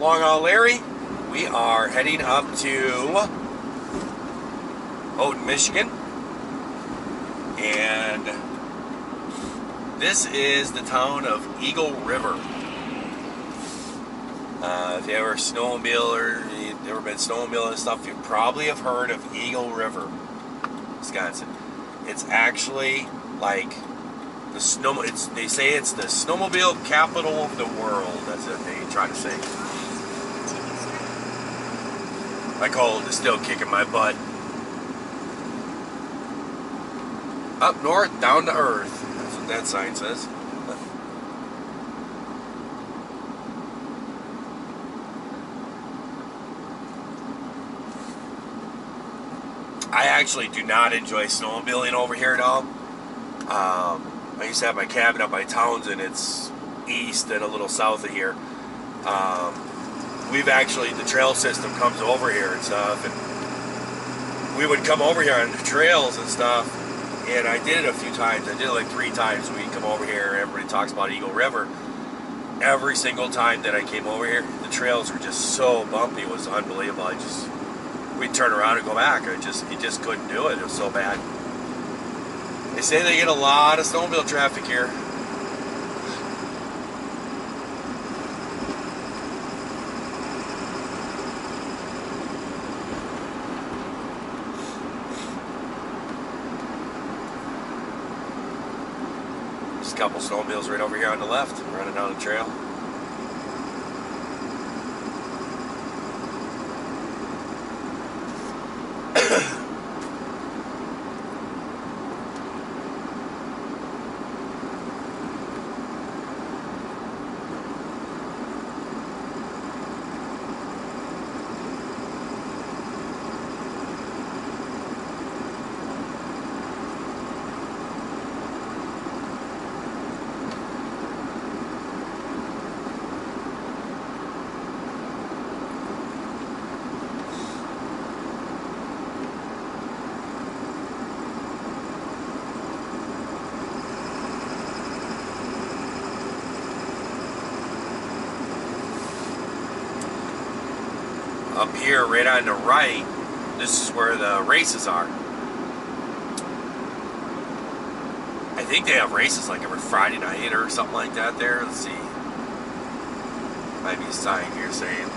LongHaul Larry. We are heading up to Houghton, Michigan. And this is the town of Eagle River. If you ever snowmobile or you've ever been snowmobiling and stuff, you probably have heard of Eagle River, Wisconsin. It's actually like the they say it's the snowmobile capital of the world. That's what they try to say. My cold is still kicking my butt. Up north, down to earth. That's what that sign says. I actually do not enjoy snowmobiling over here at all. I used to have my cabin up by Townsend. It's east and a little south of here. We've actually, the trail system comes over here and stuff, and we would come over here on the trails and stuff, and I did it a few times. I did it like 3 times. We'd come over here, everybody talks about Eagle River. Every single time that I came over here, the trails were just so bumpy. It was unbelievable. We'd turn around and go back. You just couldn't do it. It was so bad. They say they get a lot of snowmobile traffic here. There's a couple snowmobiles right over here on the left, running down the trail. Up here, right on the right, this is where the races are. I think they have races like every Friday night or something like that there. Let's see. Might be a sign here saying.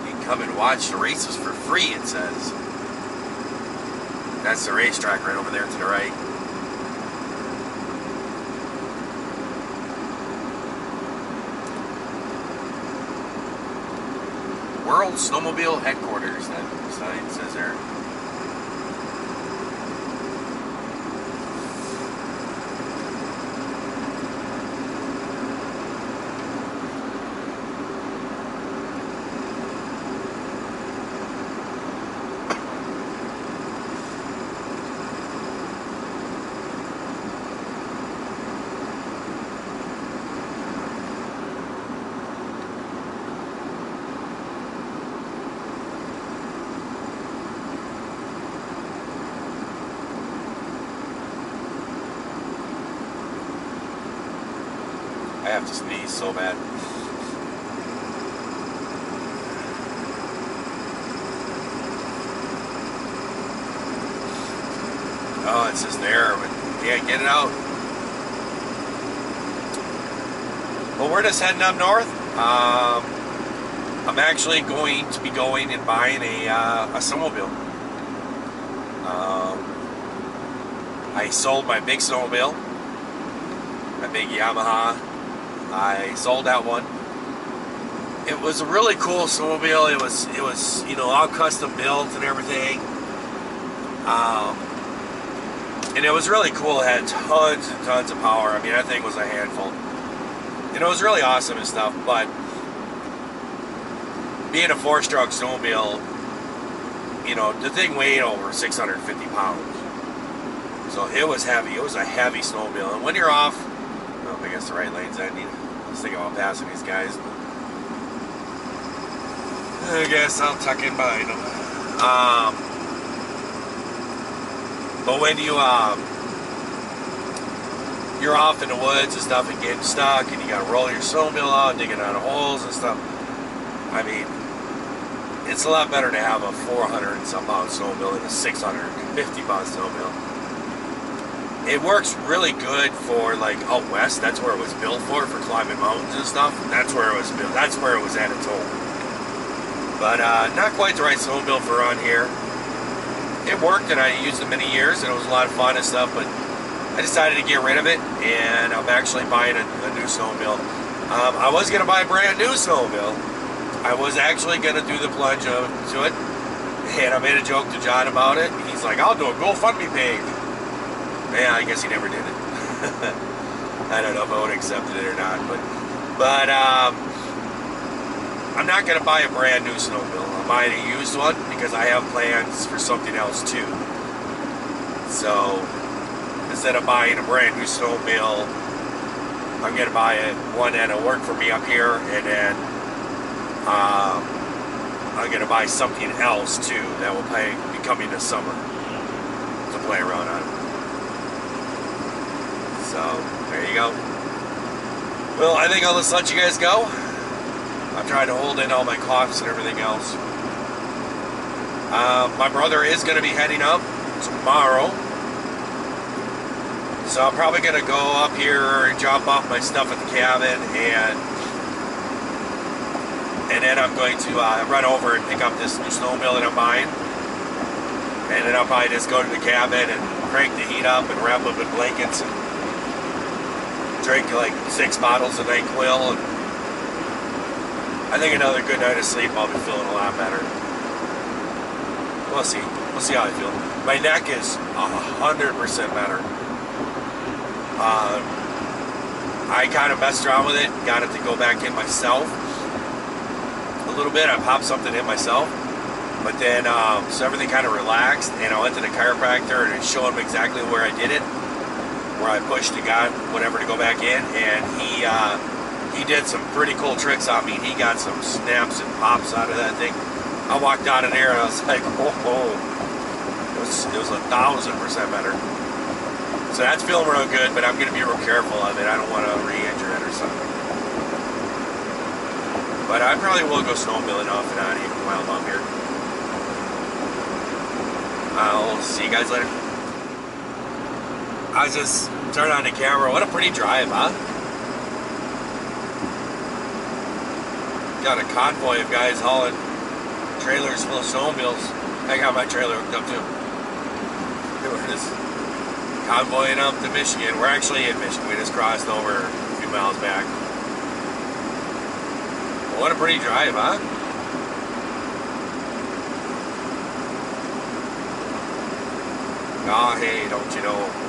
You can come and watch the races for free, it says. That's the racetrack right over there to the right. World Snowmobile Headquarters, that sign says there. I have to sneeze so bad. Oh, it's just there, but can't get it out. Well, we're just heading up north. I'm actually going to be going and buying a snowmobile. I sold my big snowmobile, my big Yamaha. I sold that one. It was a really cool snowmobile. It was you know, all custom built and everything. And it was really cool. It had tons and tons of power. I mean, that thing was a handful. And it was really awesome and stuff. But being a 4-stroke snowmobile, you know, the thing weighed over 650 pounds. So it was heavy. It was a heavy snowmobile. And when you're off, I guess the right lane's ending. I was thinking about passing these guys. I guess I'll tuck in behind them. But when you you're off in the woods and stuff and getting stuck, and you got to roll your snowmobile out, digging out of holes and stuff. I mean, it's a lot better to have a 400 and some pound snowmobile than a 650 pound snowmobile. It works really good for like out west. That's where it was built for climbing mountains and stuff. That's where it was built. That's where it was at its own. But not quite the right snowmobile for around here. It worked, and I used it many years, and it was a lot of fun and stuff. But I decided to get rid of it, and I'm actually buying a new snowmobile. I was gonna buy a brand new snowmobile. I was actually gonna do the plunge to it, and I made a joke to John about it. He's like, "I'll do a GoFundMe page." Yeah, I guess he never did it. I don't know if I would have accepted it or not, but I'm not gonna buy a brand new snowmobile. I'm buying a used one because I have plans for something else too. So instead of buying a brand new snowmobile, I'm gonna buy one that'll work for me up here, and then I'm gonna buy something else too that will be coming this summer to play around on. So there you go. Well, I think I'll just let you guys go. I'm trying to hold in all my coughs and everything else. My brother is going to be heading up tomorrow, so I'm probably going to go up here and drop off my stuff at the cabin, and then I'm going to run over and pick up this new snowmobile that I'm buying, and then I'll probably just go to the cabin and crank the heat up and wrap up in blankets and drink like 6 bottles of NyQuil, and I think another good night of sleep, I'll be feeling a lot better. We'll see. We'll see how I feel. My neck is 100% better. I kind of messed around with it, got it to go back in myself a little bit. I popped something in myself, but then so everything kind of relaxed, and I went to the chiropractor and it showed him exactly where I did it, where I pushed and got whatever to go back in, and he did some pretty cool tricks on me. He got some snaps and pops out of that thing. I walked out of there and I was like, oh, it was 1,000% better. So that's feeling real good, but I'm going to be real careful of it. I don't want to re-injure it or something. But I probably will go snowmobiling off and on even while I'm up here. I'll see you guys later. I was just turning on the camera. What a pretty drive, huh? Got a convoy of guys hauling trailers full of snowmobiles. I got my trailer hooked up too. We're just convoying up to Michigan. We're actually in Michigan. We just crossed over a few miles back. Well, what a pretty drive, huh? Oh, hey, don't you know?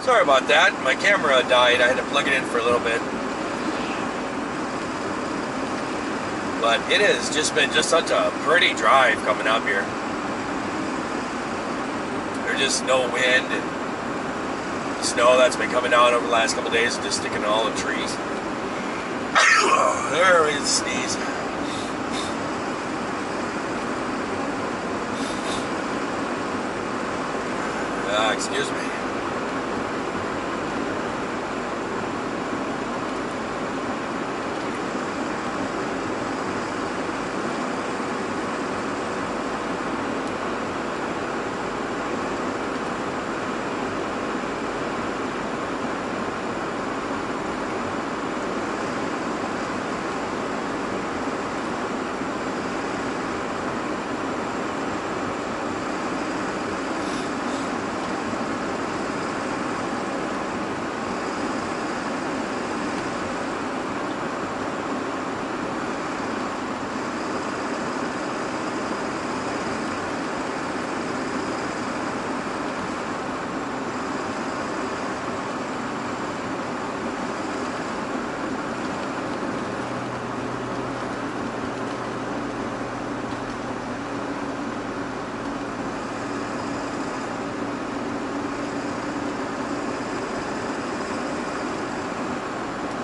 Sorry about that. My camera died. I had to plug it in for a little bit. But it has just been such a pretty drive coming up here. There's just no wind, and the snow that's been coming down over the last couple of days is just sticking to all the trees. There we sneeze. Excuse me.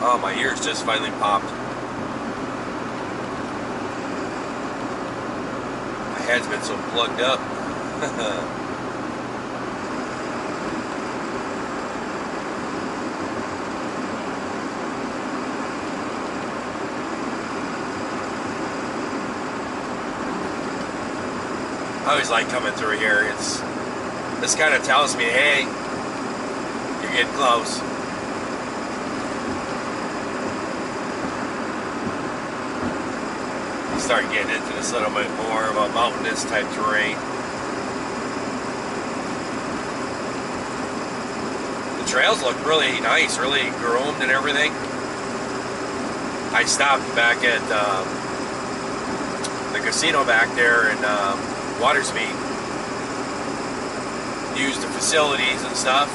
Oh, my ears just finally popped. My head's been so plugged up. I always like coming through here. This kind of tells me, hey, you're getting close. You start getting into this little bit more of a mountainous type terrain. The trails look really nice, really groomed and everything. I stopped back at the casino back there in Watersmeet, used the facilities and stuff,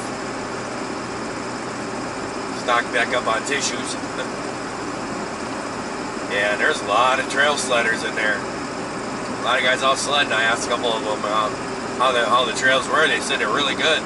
stocked back up on tissues. And there's a lot of trail sledders in there. A lot of guys out sledding. I asked a couple of them how the trails were. They said they're really good.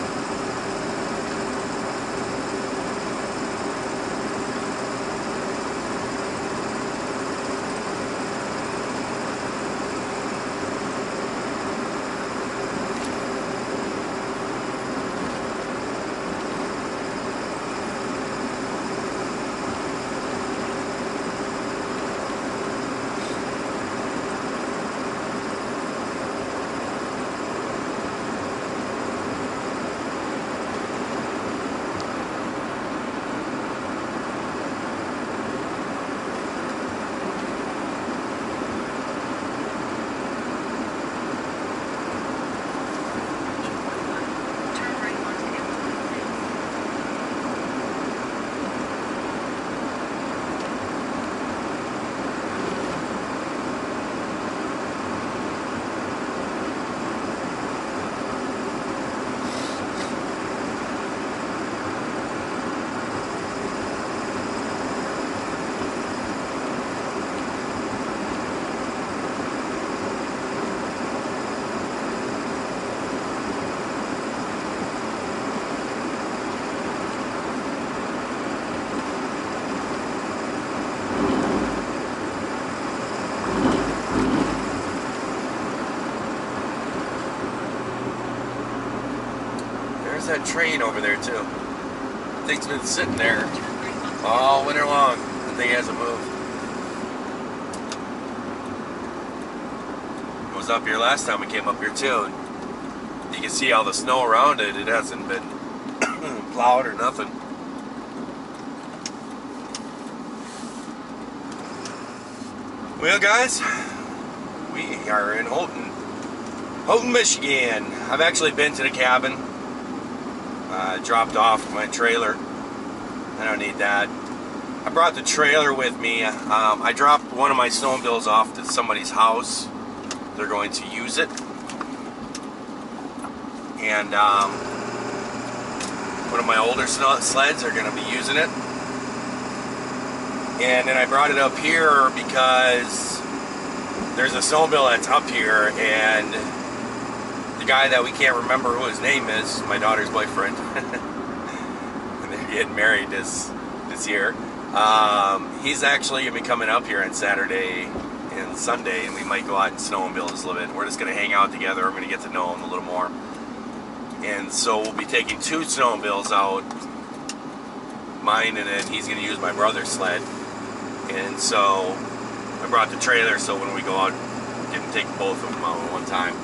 That train over there too. The thing's been sitting there all winter long. The thing hasn't moved. It was up here last time we came up here too. You can see all the snow around it. It hasn't been plowed or nothing. Well, guys, we are in Houghton, Michigan. I've actually been to the cabin. Dropped off my trailer. I don't need that. I brought the trailer with me. I dropped one of my snowmobiles off to somebody's house. They're going to use it. And one of my older sleds are going to be using it. And then I brought it up here because there's a snowmobile that's up here, and the guy that we can't remember who his name is, my daughter's boyfriend, and they're getting married this year. He's actually going to be coming up here on Saturday and Sunday, and we might go out and snowmobile just a little bit. We're just going to hang out together. I'm going to get to know him a little more. And so we'll be taking 2 snowmobiles out, mine, and then he's going to use my brother's sled. And so I brought the trailer so when we go out, we can take both of them out at one time.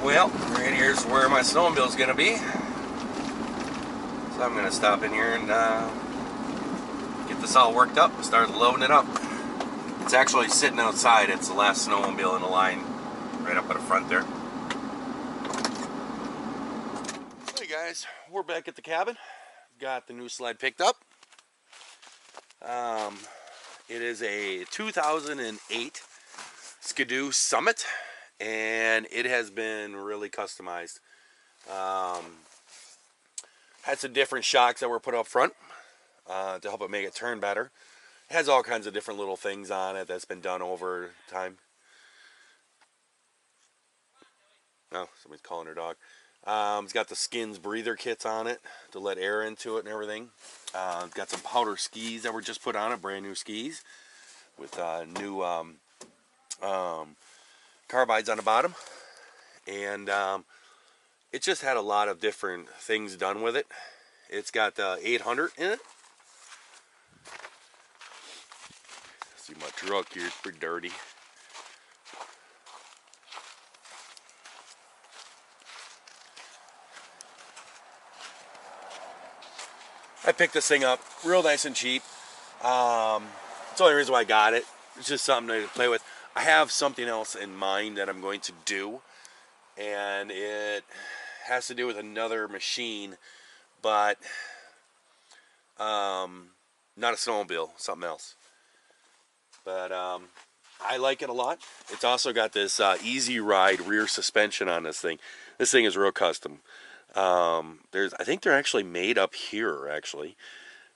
Well, right here's where my snowmobile's gonna be. So I'm gonna stop in here and get this all worked up and start loading it up. It's actually sitting outside. It's the last snowmobile in the line right up at the front there. guys, we're back at the cabin. Got the new sled picked up. It is a 2008 Skidoo Summit, and it has been really customized. Had some different shocks that were put up front to help it make it turn better. It has all kinds of different little things on it that's been done over time. Oh, somebody's calling her dog. It's got the Skins breather kits on it to let air into it and everything. It's got some powder skis that were just put on it, brand new skis with new carbides on the bottom. And it just had a lot of different things done with it. It's got 800 in it. See my truck here, it's pretty dirty. I picked this thing up real nice and cheap. It's the only reason why I got it. It's just something to play with. I have something else in mind that I'm going to do, and it has to do with another machine, but not a snowmobile, something else. But I like it a lot. It's also got this easy ride rear suspension on this thing. This thing is real custom. I think they're actually made up here, actually.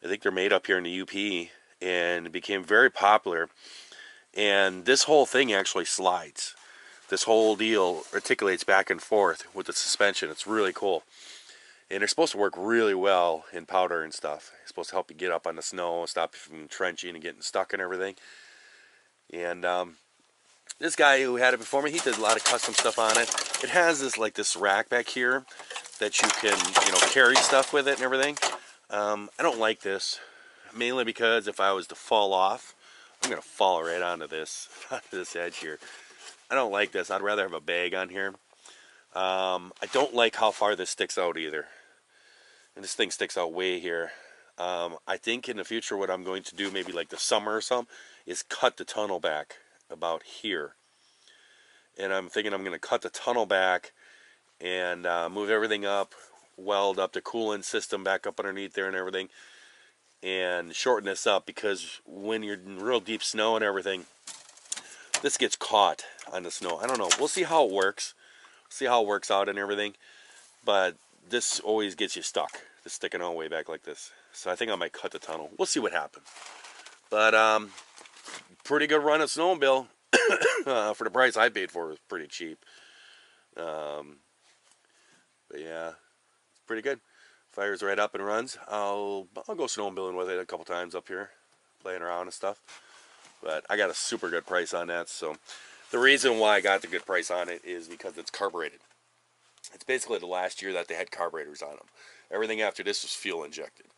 I think they're made up here in the UP, and it became very popular. And this whole thing actually slides. This whole deal articulates back and forth with the suspension. It's really cool. And they're supposed to work really well in powder and stuff. It's supposed to help you get up on the snow, stop you from trenching and getting stuck and everything. And this guy who had it before me, he did a lot of custom stuff on it. It has this rack back here that you can, carry stuff with it and everything. I don't like this, mainly because if I was to fall off, I'm gonna fall right onto this edge here. I don't like this. I'd rather have a bag on here. I don't like how far this sticks out either. And this thing sticks out way here. I think in the future what I'm going to do, maybe like the summer or something, is cut the tunnel back about here. And I'm thinking I'm going to cut the tunnel back and move everything up, weld up the coolant system back up underneath there and everything, and shorten this up, because when you're in real deep snow and everything, this gets caught on the snow. I don't know. We'll see how it works. See how it works out and everything. But this always gets you stuck. It's sticking all the way back like this. So I think I might cut the tunnel. We'll see what happens. But pretty good run of snowmobile. For the price I paid for, it was pretty cheap. But yeah, it's pretty good. Fires right up and runs. I'll go snowmobiling with it a couple times up here, playing around and stuff. But I got a super good price on that. So the reason why I got the good price on it is because it's carbureted. It's basically the last year that they had carburetors on them. Everything after this was fuel injected.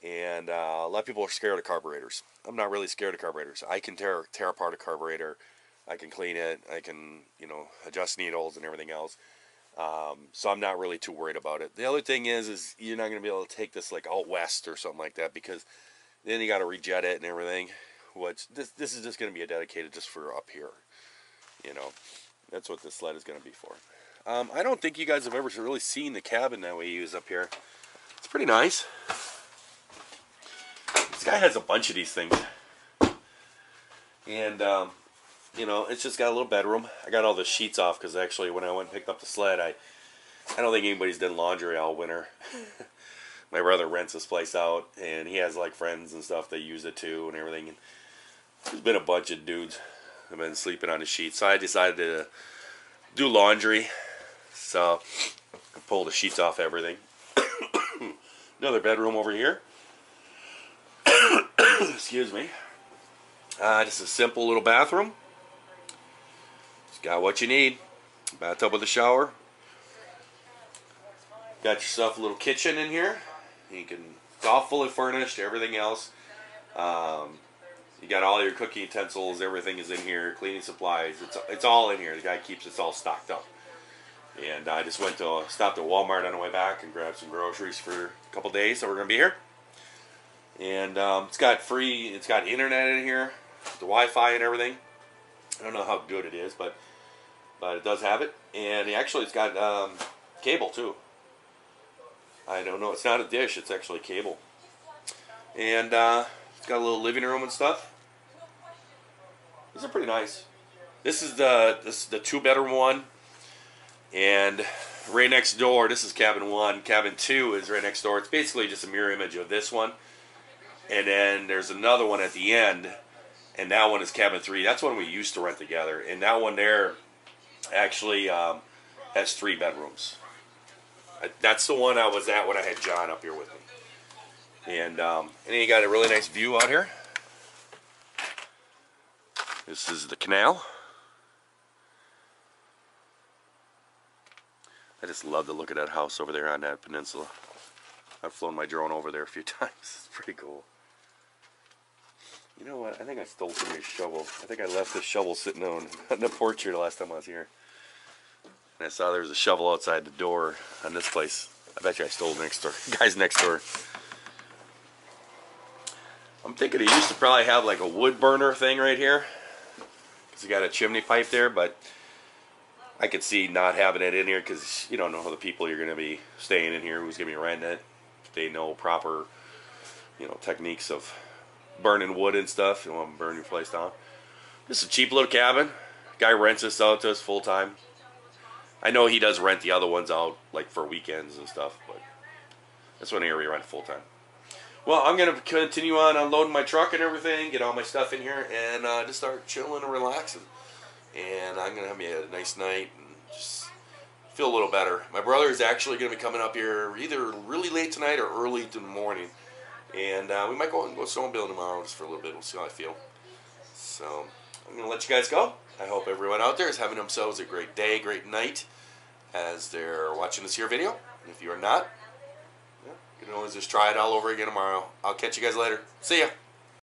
And a lot of people are scared of carburetors. I'm not really scared of carburetors. I can tear apart a carburetor. I can clean it. I can, adjust needles and everything else. So I'm not really too worried about it. The other thing is you're not going to be able to take this like out west or something like that, because then you got to rejet it and everything. Which this is just going to be a dedicated just for up here. That's what this sled is going to be for. I don't think you guys have ever really seen the cabin that we use up here. It's pretty nice. This guy has a bunch of these things. And, it's just got a little bedroom. I got all the sheets off because actually when I went and picked up the sled, I don't think anybody's done laundry all winter. My brother rents this place out, and he has like friends and stuff that use it too and everything. And there's been a bunch of dudes that have been sleeping on the sheets. So I decided to do laundry. So I pulled the sheets off everything. Another bedroom over here. Excuse me. Just a simple little bathroom. It's got what you need. Bathtub with a shower. Got yourself a little kitchen in here. It's all fully furnished, everything else. You got all your cooking utensils, everything is in here, cleaning supplies. It's all in here. The guy keeps this all stocked up. And I just stopped at Walmart on the way back and grabbed some groceries for a couple days, so we're going to be here. And it's got internet in here, the Wi-Fi and everything. I don't know how good it is, but it does have it. And actually it's got cable too. I don't know. It's not a dish. It's actually cable. And it's got a little living room and stuff. These are pretty nice. This is the 2-bedroom one. And right next door, this is cabin 1. Cabin 2 is right next door. It's basically just a mirror image of this one. And then there's another one at the end. And that one is cabin 3. That's one we used to rent together. And that one there actually has 3 bedrooms. That's the one I was at when I had John up here with me. And then you got a really nice view out here. This is the canal. I just love the look of that house over there on that peninsula. I've flown my drone over there a few times. It's pretty cool. You know what? I think I stole somebody's shovel. I think I left this shovel sitting on the porch here the last time I was here. And I saw there was a shovel outside the door on this place. I bet you I stole the next door. Guys next door. I'm thinking he used to probably have like a wood burner thing right here. Because he got a chimney pipe there, but I could see not having it in here because you don't know how the people you're going to be staying in here, who's going to be renting it. They know proper, techniques of burning wood and stuff. You don't want to burn your place down. This is a cheap little cabin. Guy rents this out to us full time. I know he does rent the other ones out like for weekends and stuff, but this one here we rent full time. Well, I'm going to continue on unloading my truck and everything, get all my stuff in here, and just start chilling and relaxing. And I'm going to have me a nice night and just feel a little better. My brother is actually going to be coming up here either really late tonight or early in the morning. And we might go snowmobiling tomorrow just for a little bit. We'll see how I feel. So I'm going to let you guys go. I hope everyone out there is having themselves a great day, great night as they're watching this here video. And if you are not, you can always just try it all over again tomorrow. I'll catch you guys later. See ya.